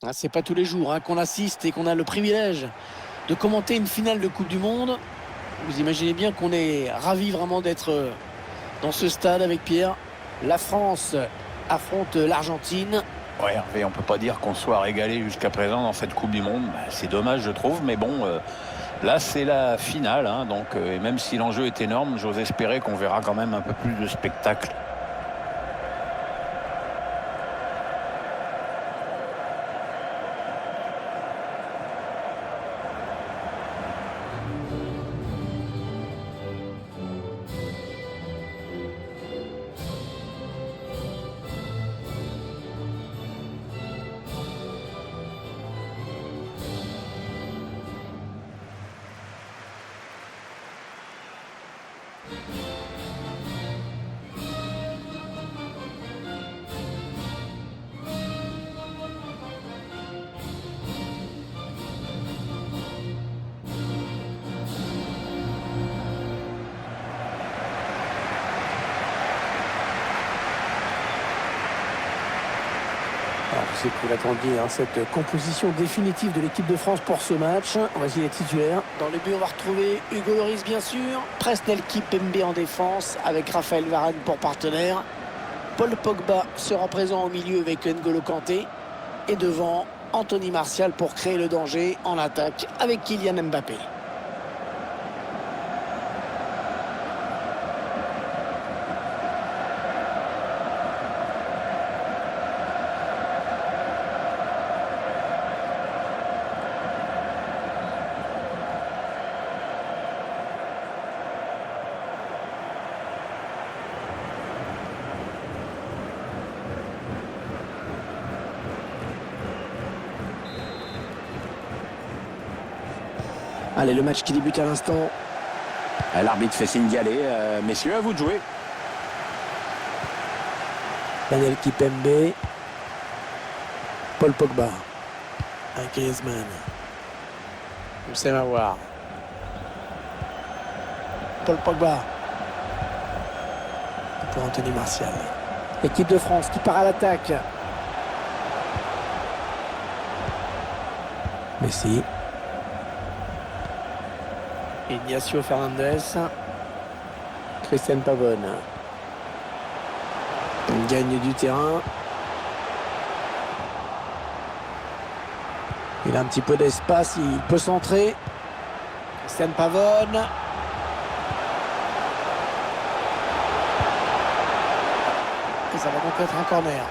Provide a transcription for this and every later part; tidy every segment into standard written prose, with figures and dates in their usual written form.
Ah, c'est pas tous les jours qu'on assiste et qu'on a le privilège de commenter une finale de Coupe du Monde. Vous imaginez bien qu'on est ravis vraiment d'être dans ce stade avec Pierre. La France affronte l'Argentine. Ouais, Hervé, on peut pas dire qu'on soit régalé jusqu'à présent dans cette Coupe du Monde. Bah, c'est dommage, je trouve, mais bon, là c'est la finale, hein, donc et même si l'enjeu est énorme, j'ose espérer qu'on verra quand même un peu plus de spectacle. Alors, je sais que vous l'attendiez, cette composition définitive de l'équipe de France pour ce match. Voici les titulaires. Dans le but, on va retrouver Hugo Lloris, bien sûr. Presnel Kimpembe en défense, avec Raphaël Varane pour partenaire. Paul Pogba sera présent au milieu avec N'Golo Kanté. Et devant, Anthony Martial pour créer le danger en attaque avec Kylian Mbappé. Allez, le match qui débute à l'instant. L'arbitre fait signe d'y aller. Messieurs, à vous de jouer. Daniel Kimpembe. Paul Pogba. Griezmann. Houssem Aouar. Paul Pogba. Pour Anthony Martial. L'équipe de France qui part à l'attaque. Messi. Ignacio Fernandez. Christian Pavone. On gagne du terrain. Il a un petit peu d'espace, il peut centrer. Christian Pavone. Et ça va donc être un corner.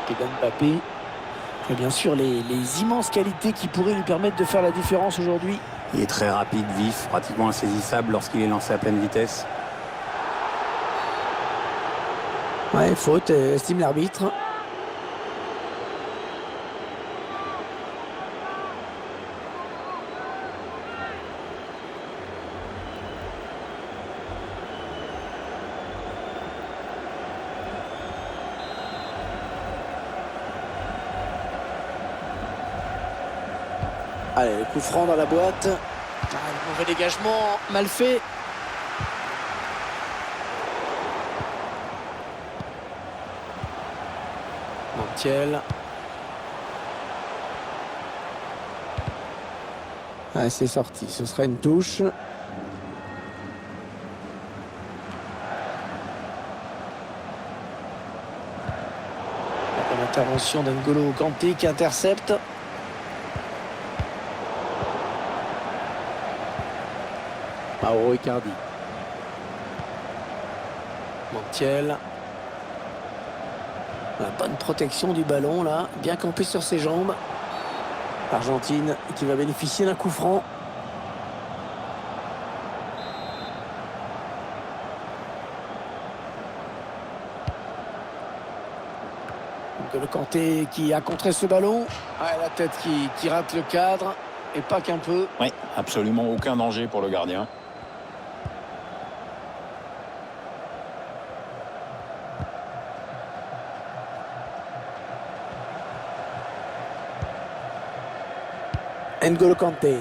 Kylian Mbappé. Et bien sûr, les immenses qualités qui pourraient lui permettre de faire la différence aujourd'hui. Il est très rapide, vif, pratiquement insaisissable lorsqu'il est lancé à pleine vitesse. Ouais, faute, estime l'arbitre. Allez, le coup franc dans la boîte. Le mauvais dégagement, mal fait. Montiel. Ah, c'est sorti, ce sera une touche. L'intervention d'N'Golo Kanté qui intercepte. Mauro Icardi. Montiel. La bonne protection du ballon là, bien campé sur ses jambes. L'Argentine qui va bénéficier d'un coup franc. N'Golo Kanté qui a contré ce ballon. Ouais, la tête qui rate le cadre. Et pas qu'un peu. Oui, absolument aucun danger pour le gardien. N'Golo Kanté.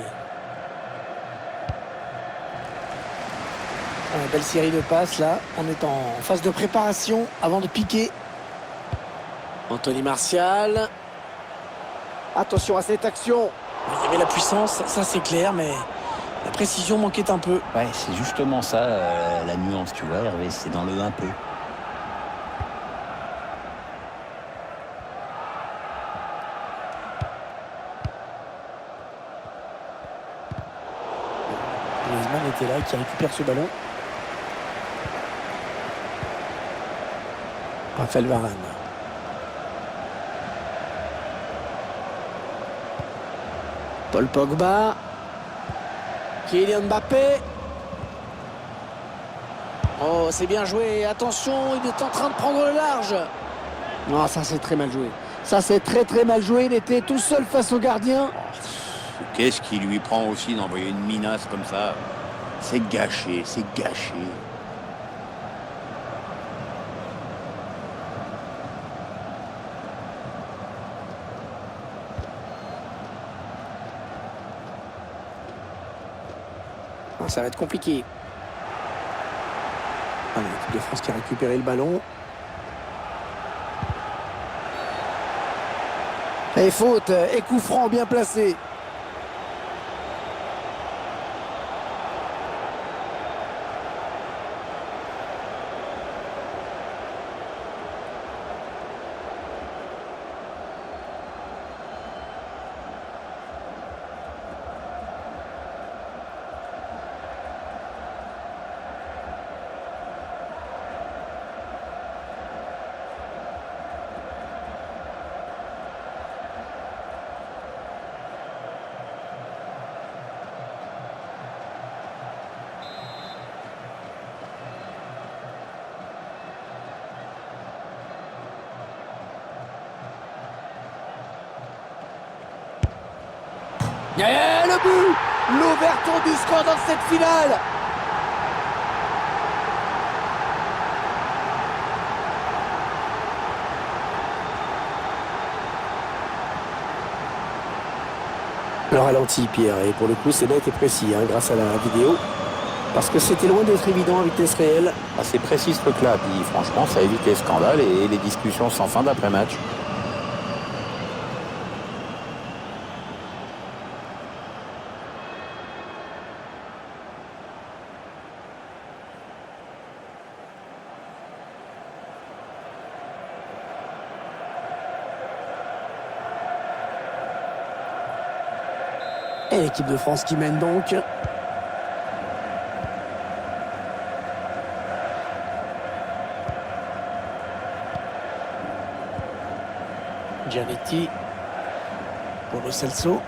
Belle série de passes là. On est en phase de préparation avant de piquer. Anthony Martial. Attention à cette action. Il y avait la puissance, ça c'est clair, mais la précision manquait un peu. Ouais, c'est justement ça, la nuance, tu vois, Hervé, c'est dans le un peu. Griezmann était là, qui récupère ce ballon. Raphaël Varane. Paul Pogba. Kylian Mbappé. Oh, c'est bien joué. Attention, il est en train de prendre le large. Non, ça c'est très mal joué. Ça c'est très mal joué. Il était tout seul face au gardien. Qu'est-ce qui lui prend aussi d'envoyer une minace comme ça? C'est gâché, c'est gâché. Ça va être compliqué. L'équipe de France qui a récupéré le ballon. Et faute, et coup franc bien placé. Et le but, l'ouverture du score dans cette finale. Le ralenti, Pierre, et pour le coup c'est net et précis grâce à la vidéo, parce que c'était loin d'être évident à vitesse réelle. C'est précis ce truc-là, puis franchement ça évite les scandales et les discussions sans fin d'après-match. Et l'équipe de France qui mène donc. Giannetti pour le Celso.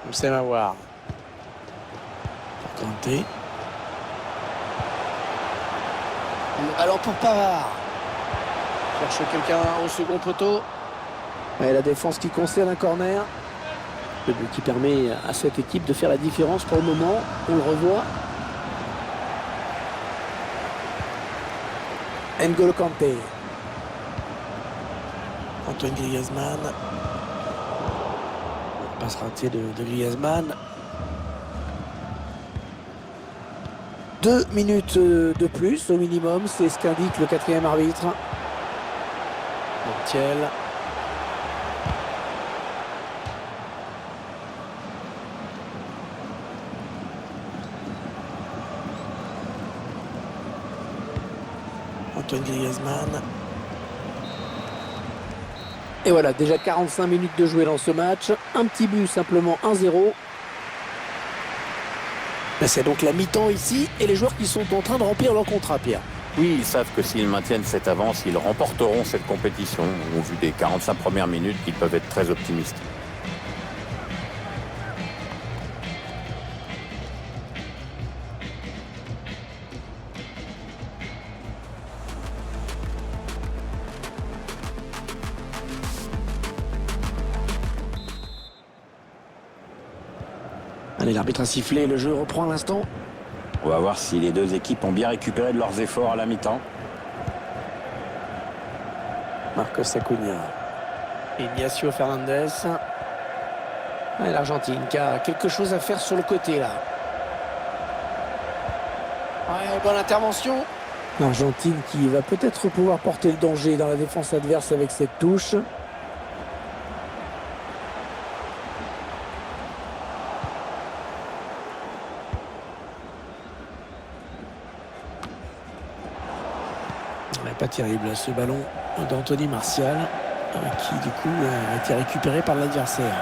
Houssem Aouar. Kanté. Le ballon pour Pavard. Cherche quelqu'un au second poteau. Et la défense qui concerne un corner. Le but qui permet à cette équipe de faire la différence pour le moment. On le revoit. N'Golo Kanté. Antoine Griezmann. Passe ratée de Griezmann. 2 minutes de plus au minimum. C'est ce qu'indique le 4e arbitre. Montiel. Antoine Griezmann. Et voilà, déjà 45 minutes de jouer dans ce match. Un petit but, simplement 1-0. C'est donc la mi-temps ici et les joueurs qui sont en train de remplir leur contrat, Pierre. Oui, ils savent que s'ils maintiennent cette avance, ils remporteront cette compétition. Au vu des 45 premières minutes, ils peuvent être très optimistes. Allez, l'arbitre a sifflé, le jeu reprend à l'instant. On va voir si les deux équipes ont bien récupéré de leurs efforts à la mi-temps. Marcos Acuna. Ignacio Fernandez. Et l'Argentine qui a quelque chose à faire sur le côté là. Ouais, bonne intervention. L'Argentine qui va peut-être pouvoir porter le danger dans la défense adverse avec cette touche. Pas terrible ce ballon d'Anthony Martial qui du coup a été récupéré par l'adversaire.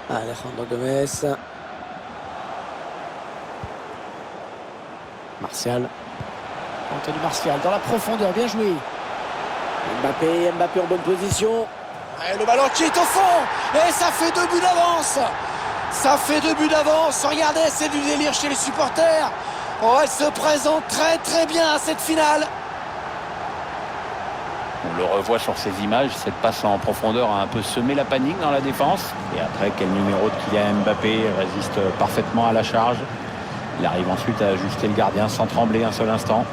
Alejandro Gomez. Martial. Anthony Martial dans la profondeur, bien joué. Mbappé en bonne position. Et le ballon qui est au fond. Et ça fait 2 buts d'avance. Ça fait 2 buts d'avance. Regardez, c'est du délire chez les supporters. Oh, elle se présente très très bien à cette finale. On le revoit sur ces images, cette passe en profondeur a un peu semé la panique dans la défense. Et après, quel numéro de Kylian Mbappé résiste parfaitement à la charge. Il arrive ensuite à ajuster le gardien sans trembler un seul instant.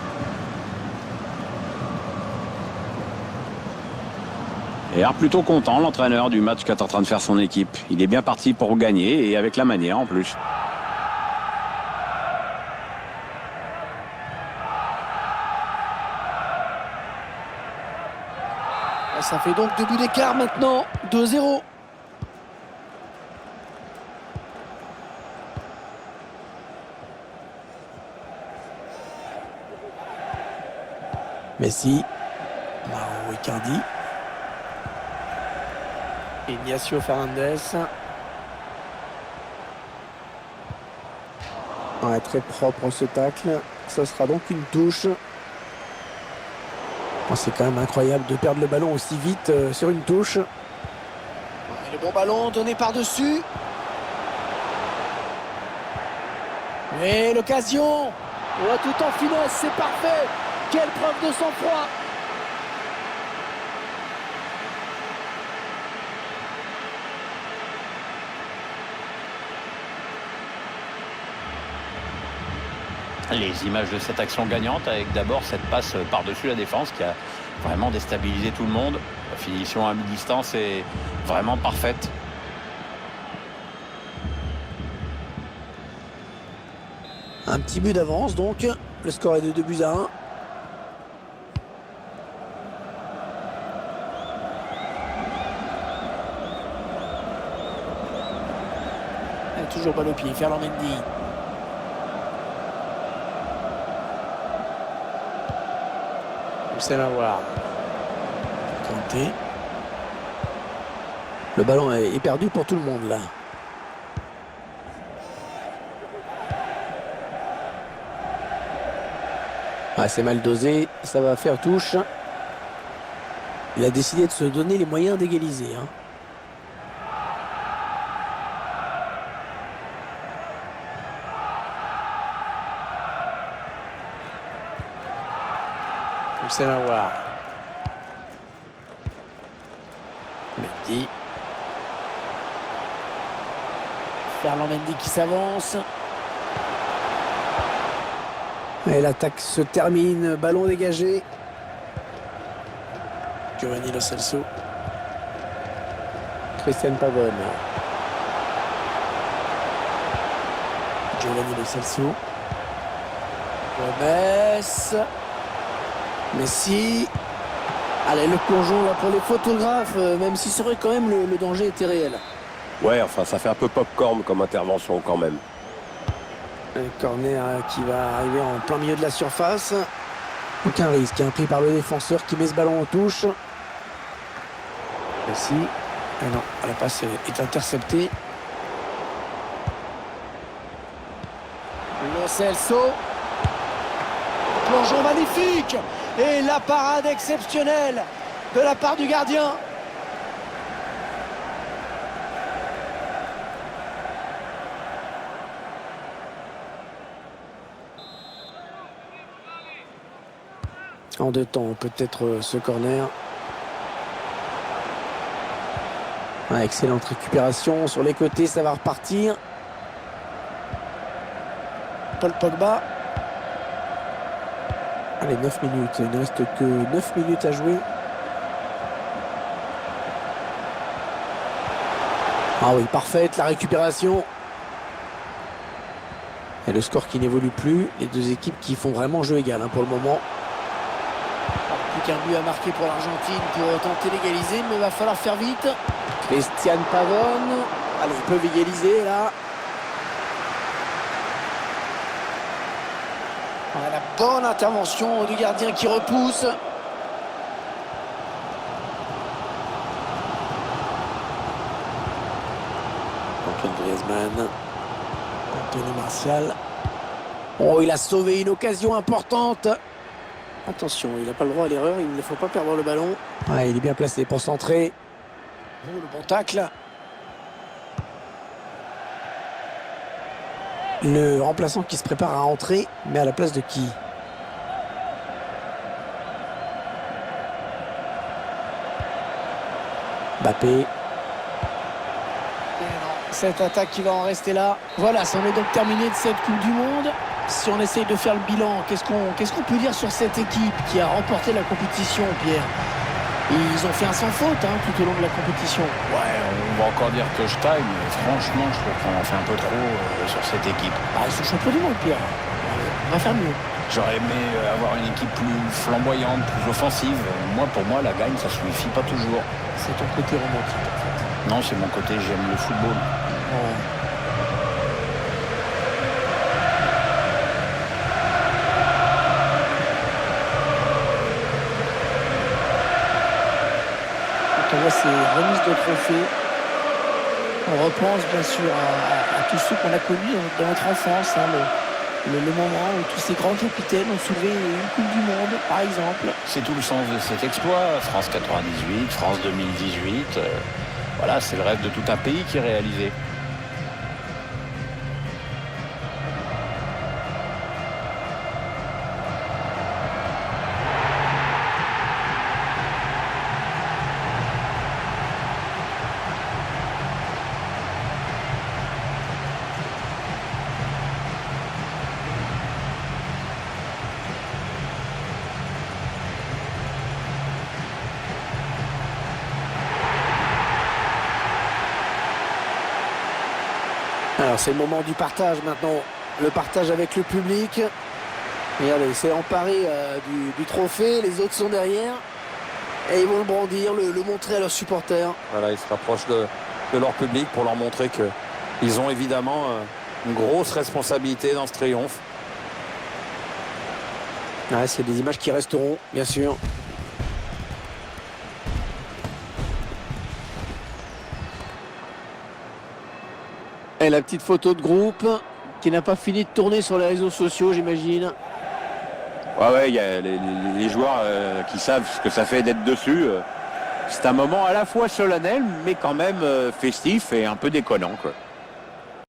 Et alors plutôt content, l'entraîneur du match qu'est en train de faire son équipe. Il est bien parti pour gagner et avec la manière en plus. Ça fait donc 2 buts d'écart maintenant, 2-0. Messi, Mauro Icardi, Ignacio Fernandez. Ouais, très propre ce tacle. Ça sera donc une touche. C'est quand même incroyable de perdre le ballon aussi vite sur une touche. Et le bon ballon donné par-dessus. Et l'occasion. Ouais, tout en finesse, c'est parfait. Quelle preuve de sang-froid. Les images de cette action gagnante avec d'abord cette passe par-dessus la défense qui a vraiment déstabilisé tout le monde. La finition à mi-distance est vraiment parfaite. Un petit but d'avance donc. Le score est de 2-1. Et toujours balle au pied, Ferland Mendy. C'est la voir. Kanté. Le ballon est perdu pour tout le monde là. Ah, c'est mal dosé, ça va faire touche. Il a décidé de se donner les moyens d'égaliser. C'est la voir. Mendy. Ferland Mendy qui s'avance. Et l'attaque se termine. Ballon dégagé. Giovanni Lo Celso. Christian Pavone. Giovanni Lo Celso. Gomez. Messi. Allez, le plongeon là pour les photographes, même si c'est vrai quand même le danger était réel. Ouais, enfin ça fait un peu popcorn comme intervention quand même. Un corner qui va arriver en plein milieu de la surface. Aucun risque, pris par le défenseur qui met ce ballon en touche. Messi. Et non, la passe est interceptée. Lo Celso. Plongeon magnifique. Et la parade exceptionnelle de la part du gardien. En 2 temps, peut-être ce corner. Ouais, excellente récupération sur les côtés, ça va repartir. Paul Pogba. Allez, 9 minutes. Il ne reste que 9 minutes à jouer. Ah oui, parfaite la récupération. Et le score qui n'évolue plus, les deux équipes qui font vraiment jeu égal pour le moment. Plus qu'un but à marquer pour l'Argentine pour tenter d'égaliser, mais il va falloir faire vite. Christian Pavone, alors ils peuvent égaliser là. Voilà, la bonne intervention du gardien qui repousse. Antoine Griezmann. Anthony Martial. Oh, il a sauvé une occasion importante. Attention, il n'a pas le droit à l'erreur, il ne faut pas perdre le ballon. Ouais, il est bien placé pour centrer. Oh, le bon tacle. Le remplaçant qui se prépare à entrer, mais à la place de qui? Mbappé. Cette attaque qui va en rester là. Voilà, c'en est donc terminé de cette Coupe du Monde. Si on essaye de faire le bilan, qu'est-ce qu'on peut dire sur cette équipe qui a remporté la compétition, Pierre? Ils ont fait un sans faute tout au long de la compétition. Ouais, on va encore dire que je taille, mais franchement, je trouve qu'on en fait un peu trop sur cette équipe. Ah, ils sont champions du monde, Pierre. On va faire mieux. J'aurais aimé avoir une équipe plus flamboyante, plus offensive. Moi, pour moi, la gagne, ça suffit pas toujours. C'est ton côté romantique, en fait. Non, c'est mon côté, j'aime le football. Ouais. Quand on voit ces remises de trophées, on repense bien sûr à tous ceux qu'on a connus dans notre enfance. Le moment où tous ces grands capitaines ont soulevé une Coupe du Monde, par exemple. C'est tout le sens de cet exploit. France 98, France 2018. Voilà, c'est le rêve de tout un pays qui est réalisé. Alors c'est le moment du partage maintenant, le partage avec le public. Regardez, il s'est emparé du trophée, les autres sont derrière. Et ils vont le brandir, le montrer à leurs supporters. Voilà, ils se rapprochent de leur public pour leur montrer qu'ils ont évidemment une grosse responsabilité dans ce triomphe. Ouais, c'est des images qui resteront, bien sûr. Et la petite photo de groupe qui n'a pas fini de tourner sur les réseaux sociaux, j'imagine. Ouais, il y a les joueurs qui savent ce que ça fait d'être dessus. C'est un moment à la fois solennel, mais quand même festif et un peu déconnant, quoi.